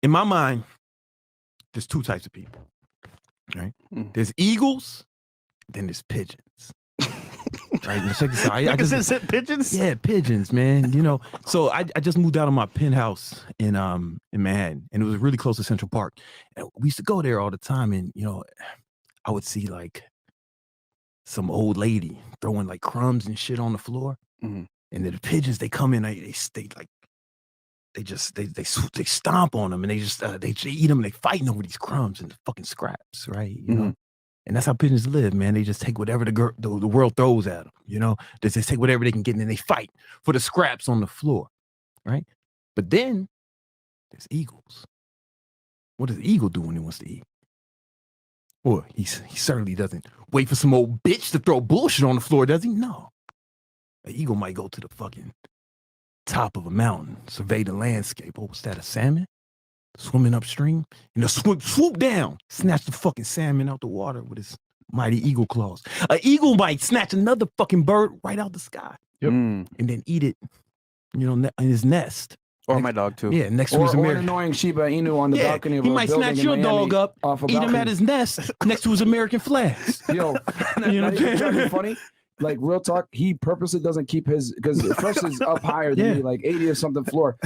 in my mind, there's two types of people, right? There's eagles, then there's pigeons. Right, now check this out. I just said pigeons. Yeah, pigeons, man. You know, so I just moved out of my penthouse in Manhattan, and it was really close to Central Park. And we used to go there all the time, and you know, I would see like some old lady throwing like crumbs and shit on the floor, and then the pigeons they come in, they like they stomp on them, and they eat them, and they fighting over these crumbs and the fucking scraps, right? You know. And that's how pigeons live, man. They just take whatever the world throws at them, you know? They just take whatever they can get, and then they fight for the scraps on the floor, right? But then there's eagles. What does the eagle do when he wants to eat? Well, he certainly doesn't wait for some old bitch to throw bullshit on the floor, does he? No. An eagle might go to the fucking top of a mountain, survey the landscape. Oh, was that a salmon? Swimming upstream, you know, swoop down, snatch the fucking salmon out the water with his mighty eagle claws. An eagle might snatch another fucking bird right out the sky, and then eat it, you know, in his nest. Or my dog too. Yeah, next to his American. Or an annoying Shiba Inu on the balcony of he a might building snatch in your Miami dog up, off a eat him balcony. at his nest next to his American flags. Yo, you know, it's funny. Like real talk, he purposely doesn't keep his because Freshly's up higher than me, like 80 or something floor.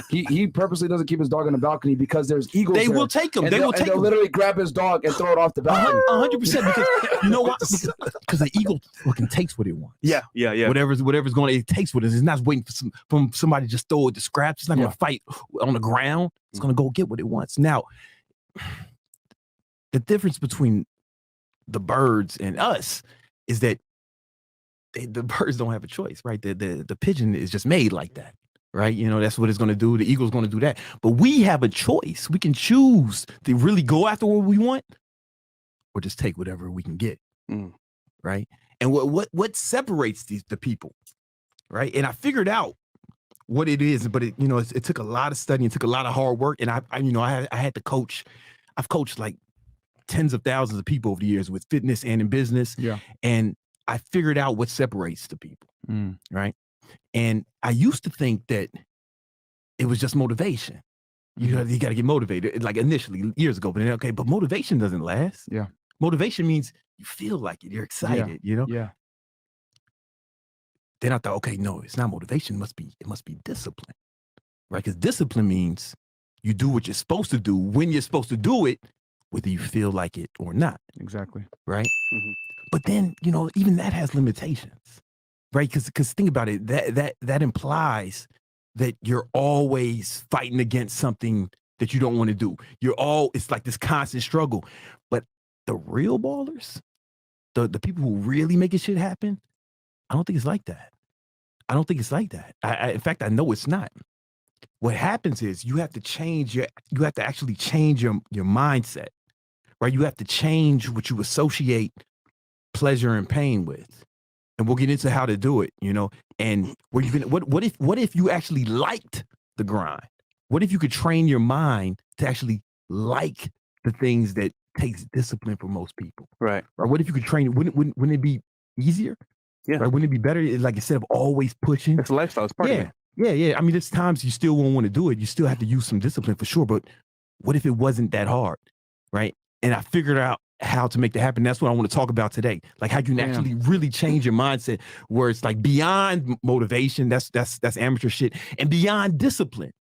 He purposely doesn't keep his dog on the balcony because there's eagles. They will take him. They'll literally grab his dog and throw it off the balcony. 100%. Because you know what? Because the eagle fucking takes what it wants. Yeah. Whatever's going, it takes what it is. It's not waiting for somebody to just throw it to scraps. It's not going to fight on the ground. It's going to go get what it wants. Now, the difference between the birds and us is that the birds don't have a choice, right? The pigeon is just made like that, right? You know, that's what it's going to do. The eagle's going to do that. But we have a choice. We can choose to really go after what we want or just take whatever we can get, right? And what separates the people, right? And I figured out what it is, but it took a lot of studying, it took a lot of hard work. And I had to coach. I've coached like tens of thousands of people over the years with fitness and in business. Yeah. And I figured out what separates the people, right? And I used to think that it was just motivation. You got to get motivated, like initially years ago. But then, okay, but motivation doesn't last. Yeah, motivation means you feel like it, you're excited. You know. Yeah. Then I thought, okay, no, it's not motivation. It must be discipline, right? Because discipline means you do what you're supposed to do when you're supposed to do it, whether you feel like it or not. Exactly. Right. But then, you know, even that has limitations, right? Because think about it, that implies that you're always fighting against something that you don't want to do. It's like this constant struggle. But the real ballers, the people who really make shit happen, I don't think it's like that. I don't think it's like that. In fact, I know it's not. What happens is you have to actually change your mindset, right? You have to change what you associate pleasure and pain with, and we'll get into how to do it, you know. And what if you actually liked the grind? What if you could train your mind to actually like the things that takes discipline for most people? Right. Or what if you could train it? Wouldn't it be easier? Yeah. Right? Wouldn't it be better? Like instead of always pushing, it's a lifestyle. It's part of it. Yeah. I mean, there's times you still won't want to do it. You still have to use some discipline for sure. But what if it wasn't that hard, right? And I figured out how to make that happen. That's what I want to talk about today. Like how you can actually really change your mindset where it's like beyond motivation, that's amateur shit, and beyond discipline,